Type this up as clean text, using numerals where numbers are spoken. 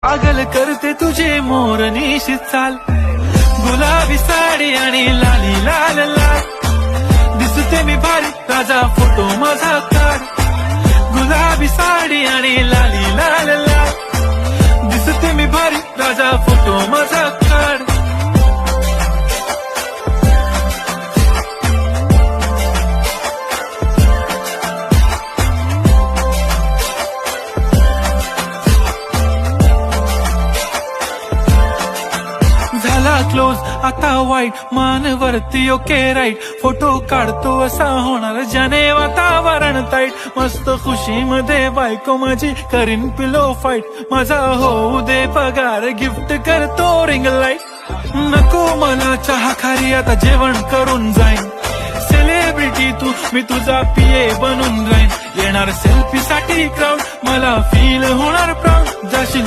पागल करते तुझे मोरनीशी चाल, गुलाबी साडी आणि लाली लाल लाल. दिसते मी भारी राजा फोटो माझा काढ, गुलाबी साडी आणि लाली लाल लाल. दिसते मी भारी राजा फोटो माझा काढ. झाला क्लोज आता वाईट, मानवरती ओके राईट. फोटो काढतो असा होणार ज्याने वातावरण ताईट. मस्त खुशी मध्ये बायको माझी करीन पिलो फाईट. माझा होऊ दे पगार, गिफ्ट करतो रिंग लाईट. नको मला चहा खारी, आता जेवण करून जाईन. सेलिब्रिटी तू, मी तुझा पीए बनून राहीन. येणार सेल्फी साठी क्राऊड, मला फील होणार प्राऊड. जाशील